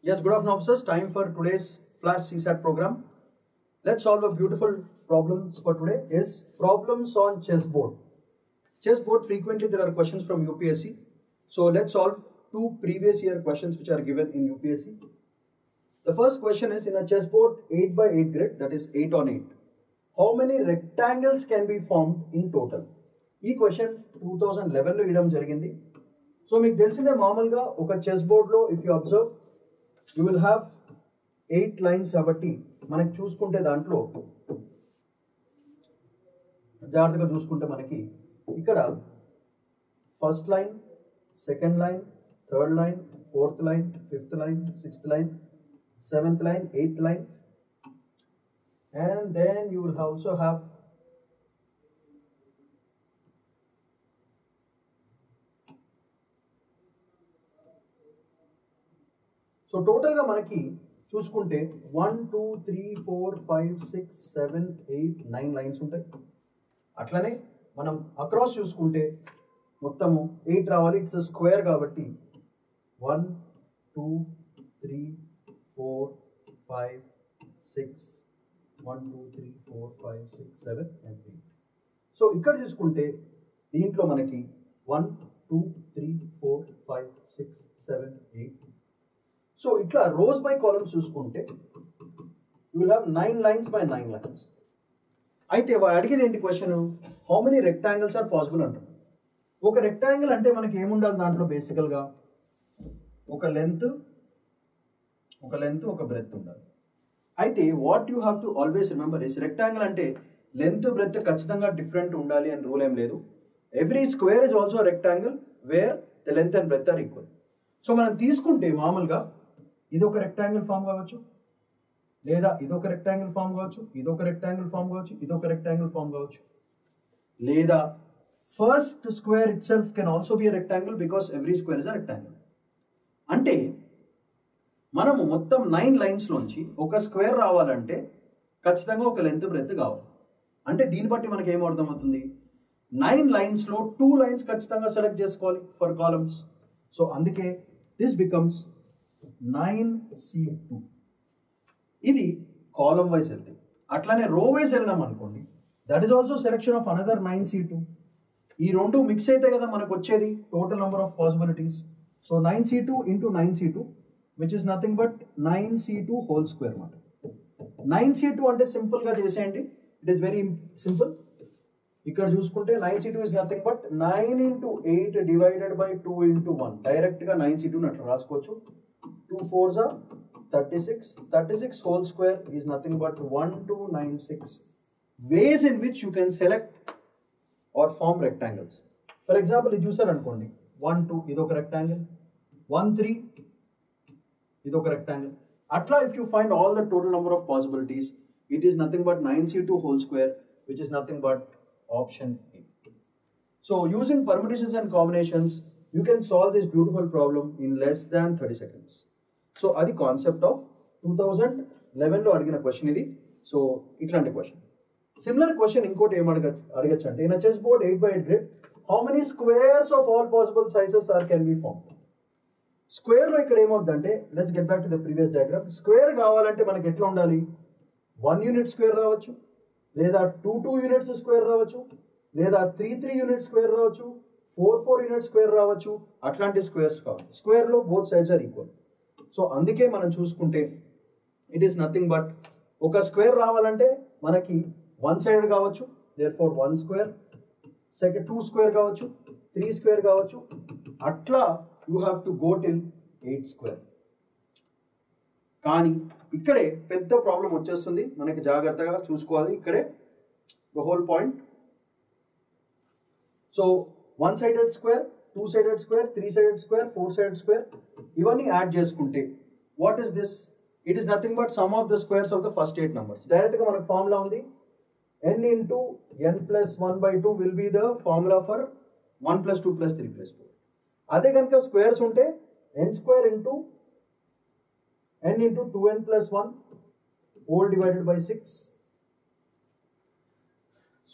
Yes, good afternoon officers. Time for today's Flash CSAT program. Let's solve a beautiful problems for today is problems on chessboard. Chessboard, frequently there are questions from UPSC. So let's solve two previous year questions which are given in UPSC. The first question is in a chessboard 8 by 8 grid, that is 8 on 8. How many rectangles can be formed in total? ఈ question 2011లో ఇవ్వడం జరిగింది. So మీకు తెలిసిందే మామూలుగా ఒక chess బోర్డ్లో if you observe you will have 8 lines కాబట్టి మనకి చూసుకుంటే దాంట్లో జాగ్రత్తగా చూసుకుంటే మనకి ఇక్కడ first line, second line, third line, fourth line, fifth line, sixth line, seventh line, eighth line, and then you will also have so టోటల్గా మనకి చూసుకుంటే 1 2 3 4 5 6 7 8 9 లైన్స్ ఉంటాయి. అట్లనే మనం అక్రాస్ చూసుకుంటే మొత్తము 8 రావాలి. ఇట్స్ స్క్వేర్ కాబట్టి 1 2 3 4 5 6 1 2 3 4 5 6 7 and 8. సో ఇక్కడ చూసుకుంటే దీంట్లో మనకి 1 2 3 4 5 6 7 8. సో ఇట్లా రోస్ బై కాలమ్స్ చూసుకుంటే you will have 9 lines by 9 lines. అయితే వాడు అడిగేది ఏంటి question, how many rectangles are possible అంటారు. ఒక రెక్టాంగిల్ అంటే మనకి ఏముండాలి దాంట్లో బేసికల్గా ఒక లెంత్ ఒక బ్రెత్ ఉండాలి. అయితే what you have to always remember is rectangle అంటే లెంత్ బ్రెత్ ఖచ్చితంగా డిఫరెంట్ ఉండాలి అని రూల్ ఏం లేదు. Every square is also rectangle where the length and breadth are equal. So మనం తీసుకుంటే మామూలుగా ఇదొక రెక్టాంగిల్ ఫామ్ కావచ్చు, లేదా ఇదొక రెక్టాంగిల్ ఫామ్ కావచ్చు, ఇదొక రెక్టాంగిల్ ఫామ్ కావచ్చు, ఇదొక రెక్టాంగిల్ ఫామ్ కావచ్చు, లేదా first square it self can also be a rectangle because every square is a rectangle. అంటే మనము మొత్తం 9 లైన్స్లోంచి ఒక స్క్వేర్ రావాలంటే ఖచ్చితంగా ఒక లెంత్ బ్రెత్ కావాలి. అంటే దీన్ని బట్టి మనకి ఏం అర్థమవుతుంది, 9 లైన్స్లో 2 లైన్స్ ఖచ్చితంగా సెలెక్ట్ చేసుకోవాలి ఫర్ కాలమ్స్. సో అందుకే దిస్ బికమ్స్ 9C2. ఇది కాలమ్ వైజ్ వెళ్తే, అట్లానే రో వైజ్ వెళ్ళినాం అనుకోండి that is also selection of another 9C2. ఈ రెండు మిక్స్ అయితే కదా మనకు వచ్చేది total number of possibilities. So 9C2 into 9C2 which is nothing but 9C2 whole square అన్నమాట. 9C2 అంటే సింపుల్గా చేసేయండి, ఇట్ ఈస్ వెరీ సింపుల్. ఇక్కడ చూసుకుంటే 9C2 is nothing but 9 into 8 divided by 2 into 1. డైరెక్ట్గా 9C2 అట్లా రాసుకోవచ్చు. 2 4s are 36. 36 whole square is nothing but 1296 ways in which you can select or form rectangles. For example, ఇది చూసారు అనుకోండి 1 2 ఇదొక rectangle, 1 3 ఇదొక రెక్టాంగిల్. అట్లా if you find all the total number of possibilities, it is nothing but 9C2 whole square which is nothing but option A. So using permutations and combinations you can solve this beautiful problem in less than 30 seconds. So అది concept of 2011లో అడిగిన question ఇది. So ఇట్లాంటి question, similar question ఇంకోటి ఏం అడగచ్చు అంటే in chess board 8 by 8 grid how many squares of all possible sizes are can be form. స్క్వేర్లో ఇక్కడ ఏమవుతుందంటే let's get back to the previous diagram. Square కావాలంటే మనకి ఎట్లా ఉండాలి, 1 యూనిట్ స్క్వేర్ రావచ్చు, లేదా 2 యూనిట్స్ స్క్వేర్ రావచ్చు, లేదా 3 యూనిట్ స్క్వేర్ రావచ్చు, 4 యూనిట్ స్క్వేర్ రావచ్చు. అట్లాంటి స్క్వేర్స్ కావాలి. స్క్వేర్లో both sides are equal. So అందుకే మనం చూసుకుంటే ఇట్ ఈస్ నథింగ్ బట్ ఒక స్క్వేర్ రావాలంటే మనకి 1 సైడ్ కావచ్చు, దేర్ఫోర్ 1 స్క్వేర్, సెకండ్ 2 స్క్వేర్ కావచ్చు, 3 స్క్వేర్ కావచ్చు. అట్లా you have to go till 8 square. కానీ ఇక్కడే పెద్ద ప్రాబ్లం వచ్చేస్తుంది, మనకి జాగ్రత్తగా చూసుకోవాలి. ఇక్కడే the whole point. So 1 sided square, 2 sided square, 3 sided square, 4 sided square ఇవన్నీ యాడ్ చేసుకుంటే what is this, it is nothing but some of the squares of the first 8 numbers. డైరెక్ట్గా మనకు ఫార్ములా ఉంది, n into n plus 1/2 will be the formula for 1 plus 2 plus 3 plus 4. అదే కనుక squares ఉంటే n square into n into 2n plus 1 whole divided by 6.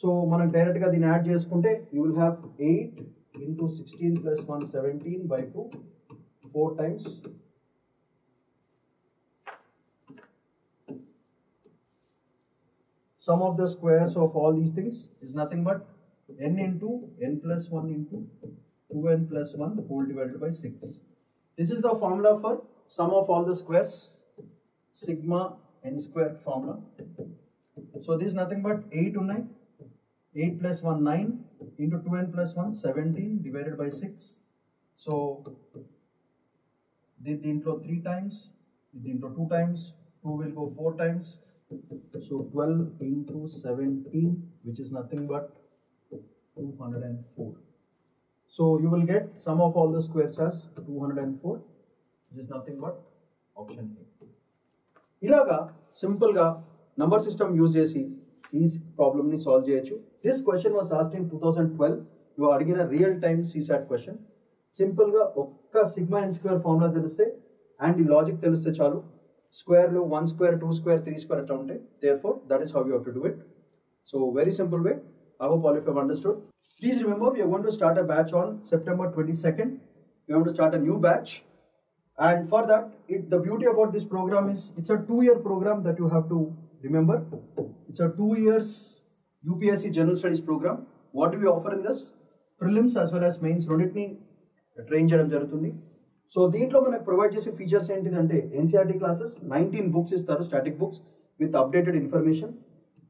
So మనం డైరెక్ట్గా దీన్ని add చేసుకుంటే you will have 8 into 16 plus 1 17 by 2 4 times sum of the squares of all these things is nothing but n into n plus 1 into 2n plus 1 whole divided by 6. This is the formula for sum of all the squares, sigma n square formula. So this is nothing but 8 to 9, 8 plus 1 9 into 2n plus 1 17 divided by 6. So దీంట్లో 3 times, దీంట్లో 2 times, 2 will go 4 times. So 12 into 17, which is nothing but 204. So you will get sum of all the squares as 204, which is nothing but option A. ఇలాగా simple గా number system use చేసి ఈ problem ని solve చేయొచ్చు. This question was asked in 2012. యు అడిగిన real time CSAT question. Simple గా ఒక్క సిగ్మా ఎన్ స్క్వేర్ ఫార్ములా తెలిస్తే అండ్ ఈ లాజిక్ తెలిస్తే చాలు. స్క్వేర్లు 1 స్క్వేర్ 2 స్క్వేర్ 3 స్క్వేర్ అట్లా ఉంటాయి. Therefore that is how you have to do it. So very simple way. I hope all of you have understood. Please remember, we are going to start a batch on September 22nd. We are going to start a new batch. And for that, the beauty about this program is it's a 2-year program that you have to remember. It's a 2 years UPSC General Studies program. What do we offer in this? Prelims as well as mains రెండింటిని train చేయడం జరుగుతుంది. So దీంట్లో మనకు provide చేసే features ఏంటిదంటే NCERT classes 19 books ఇస్తారు, static books with updated information.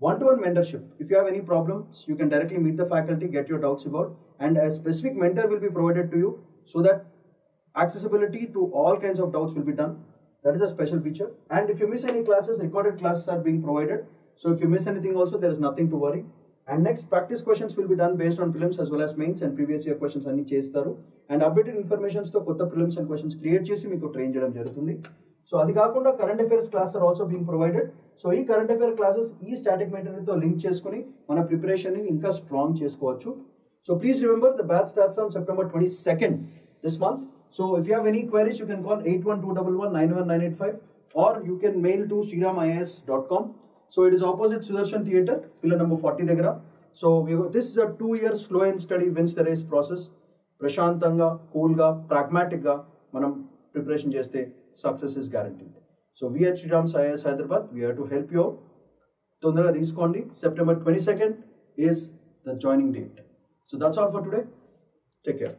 One-to-one mentorship. If you have any problems, you can directly meet the faculty, get your doubts about, and a specific mentor will be provided to you so that accessibility to all kinds of doubts will be done. That is a special feature. And if you miss any classes, recorded classes are being provided. So if you miss anything also, there is nothing to worry. And next, practice questions will be done based on prelims as well as mains and previous year questions anni chestaru. And updated information to kotta prelims and questions create chesi meeku train cheyadam jarutundi. So adi kaakunda current affairs classes are also being provided. So ee current affairs classes ee static material tho link cheskoni mana preparation ni inka strong chesukovachu. So please remember, the batch starts on September 22nd this month. So if you have any queries, you can call 8121191985 or you can mail to shriramIAS.com. So it is opposite Sudarshan Theatre, pillar number 40 దగ్గర. So this is a 2-year slow and steady wins the race process. ప్రశాంతంగా, కూల్గా, ప్రాగ్మాటిక్గా మనం preparation చేస్తే success is guaranteed. So we at Shriram's IAS Hyderabad, we are to help you out. తొందరగా తీసుకోండి. September 22nd is the joining date. So that's all for today. Take care.